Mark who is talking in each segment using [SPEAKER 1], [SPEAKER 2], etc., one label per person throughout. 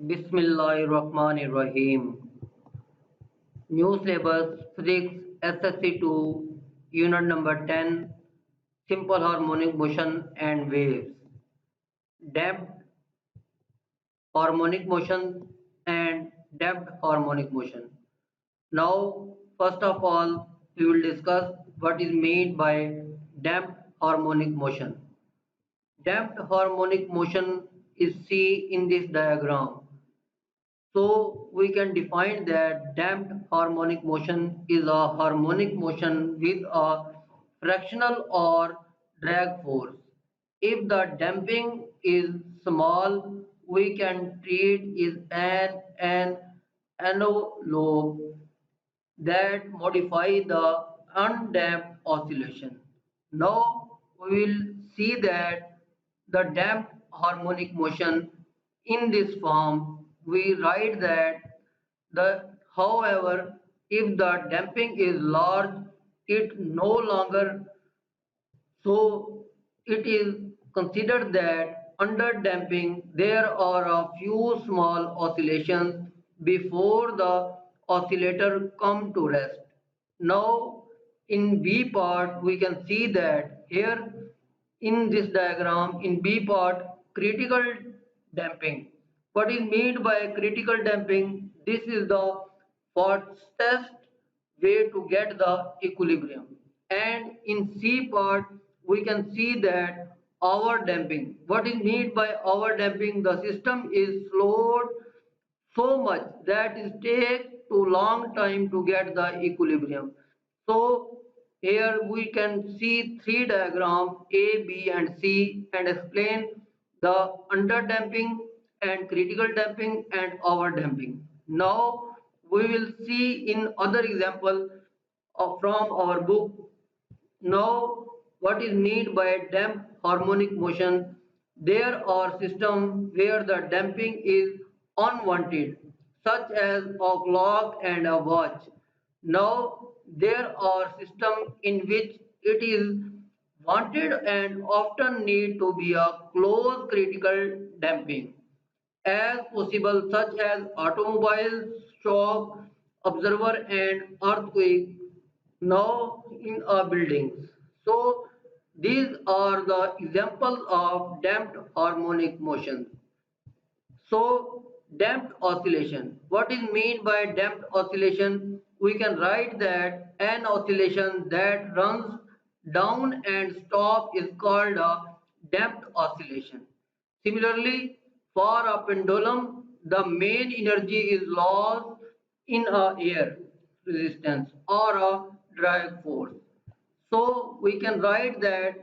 [SPEAKER 1] Bismillahirrahmanirrahim. New syllabus Physics SSC2 Unit number 10 Simple Harmonic Motion and Waves. Damped harmonic motion and damped harmonic motion. Now, first of all, we will discuss what is meant by damped harmonic motion. Damped harmonic motion is seen in this diagram. So we can define that damped harmonic motion is a harmonic motion with a fractional or drag force. If the damping is small, we can treat is an envelope that modify the undamped oscillation. Now we will see that the damped harmonic motion in this form we write that the however if the damping is large it no longer so it is considered that under damping there are a few small oscillations before the oscillator come to rest. Now in B part we can see that here in this diagram in B part critical damping. What is meant by critical damping? This is the fastest way to get the equilibrium. And in C part we can see that over damping. What is meant by over damping? The system is slowed so much that it takes too long time to get the equilibrium. So here we can see three diagrams A, B and C and explain the under damping and critical damping and over damping. Now we will see in other example from our book. Now, what is meant by damped harmonic motion? There are systems where the damping is unwanted, such as a clock and a watch. Now, there are systems in which it is wanted and often need to be a close critical damping as possible, such as automobiles, shock, observer and earthquake now in our buildings. So these are the examples of damped harmonic motion. So damped oscillation. What is meant by damped oscillation? We can write that an oscillation that runs down and stop is called a damped oscillation. Similarly, for a pendulum, the main energy is lost in a air resistance or a drag force. So we can write that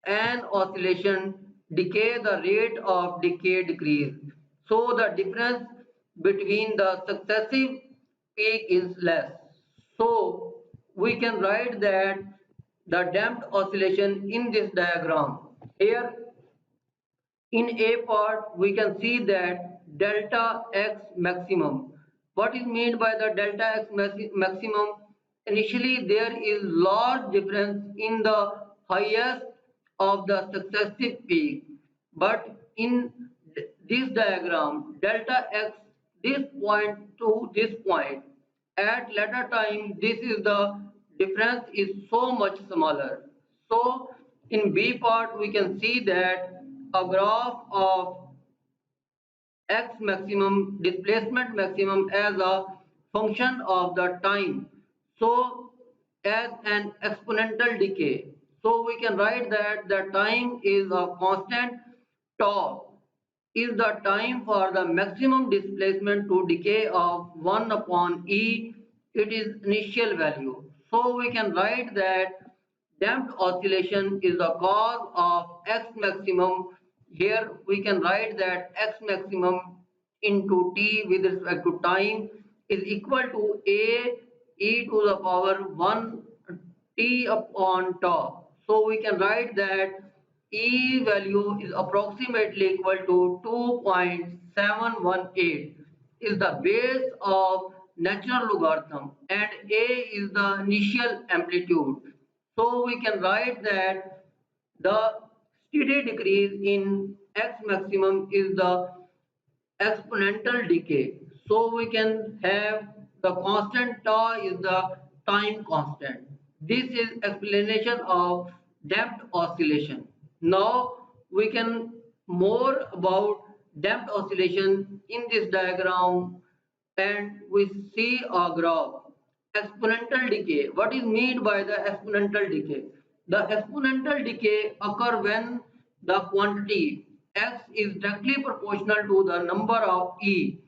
[SPEAKER 1] an oscillation decay the rate of decay decrease. So the difference between the successive peak is less. So we can write that the damped oscillation in this diagram. Here in A part, we can see that delta x maximum. What is meant by the delta x maximum? Initially, there is large difference in the highest of the successive peak, but in this diagram, delta x this point to this point at later time this is the difference is so much smaller. So in B part we can see that a graph of x maximum displacement maximum as a function of the time, so as an exponential decay. So we can write that the time is a constant. Tau is the time for the maximum displacement to decay of 1 upon e, it is initial value. So we can write that damped oscillation is the cause of x maximum. Here we can write that x maximum into t with respect to time is equal to a e to the power 1 t upon tau. So we can write that E value is approximately equal to 2.718 is the base of natural logarithm and A is the initial amplitude. So we can write that the steady decrease in x maximum is the exponential decay. So we can have the constant tau is the time constant. This is explanation of damped oscillation. Now we can more about damped oscillation in this diagram, and we see a graph. Exponential decay. What is meant by the exponential decay? The exponential decay occur when the quantity x is directly proportional to the number of e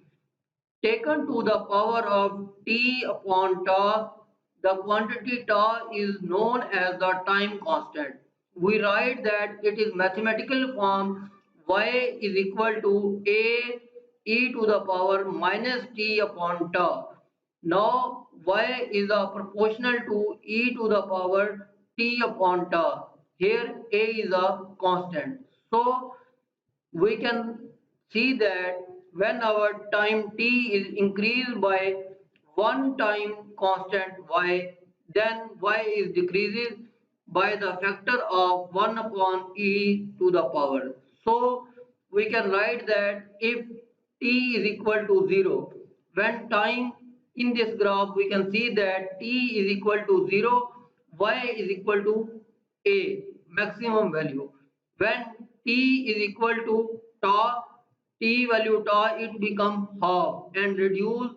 [SPEAKER 1] taken to the power of t upon tau. The quantity tau is known as the time constant. We write that it is mathematical form y is equal to a e to the power minus t upon tau. Now y is a proportional to e to the power t upon tau. Here a is a constant. So we can see that when our time t is increased by one time constant y, then y is decreases by the factor of 1 upon e to the power. So we can write that if t is equal to 0, when time in this graph we can see that t is equal to 0, y is equal to a maximum value. When t is equal to tau, t value tau, it become half and reduce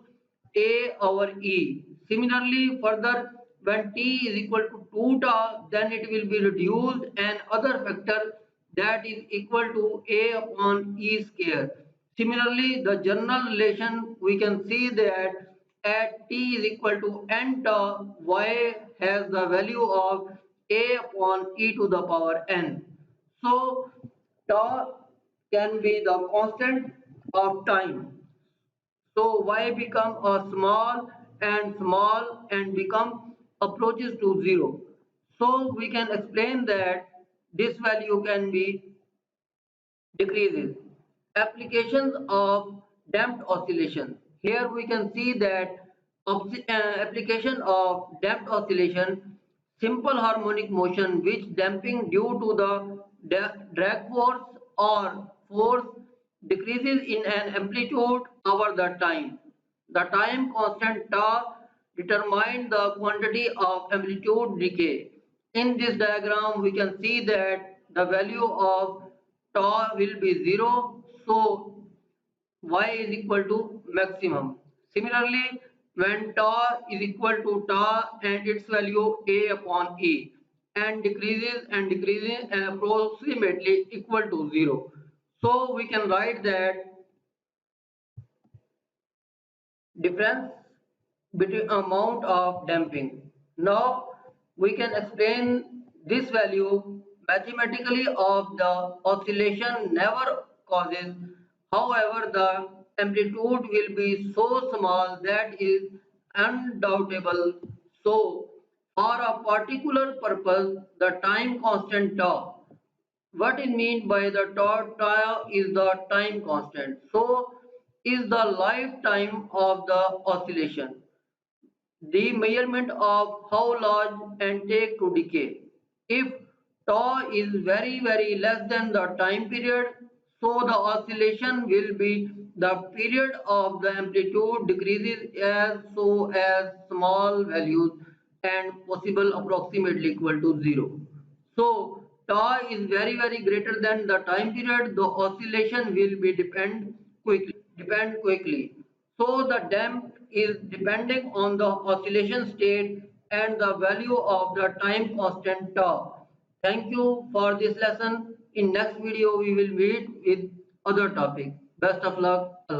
[SPEAKER 1] a over e. Similarly, further when t is equal to 2 tau, then it will be reduced and other factor that is equal to a upon e square. Similarly, the general relation we can see that at t is equal to n tau, y has the value of a upon e to the power n. So tau can be the constant of time. So y become a small and become approaches to 0. So we can explain that this value can be decreases. Applications of damped oscillation. Here we can see that application of damped oscillation, simple harmonic motion which damping due to the drag force or force decreases in an amplitude over the time. The time constant tau determines the quantity of amplitude decay. In this diagram, we can see that the value of tau will be 0, so y is equal to maximum. Similarly, when tau is equal to tau and its value a upon e and decreases and approximately equal to 0. So we can write that difference between amount of damping. Now we can explain this value mathematically of the oscillation never causes. However, the amplitude will be so small that is undoubtable. So for a particular purpose, the time constant tau, what is meant by the tau is the time constant. So is the lifetime of the oscillation, the measurement of how large and take to decay. If tau is very less than the time period, so the oscillation will be the period of the amplitude decreases as so as small values and possible approximately equal to 0. So tau is very greater than the time period, the oscillation will be depend quickly. So the damp is depending on the oscillation state and the value of the time constant tau. Thank you for this lesson. In next video we will meet with other topic. Best of luck. Allah.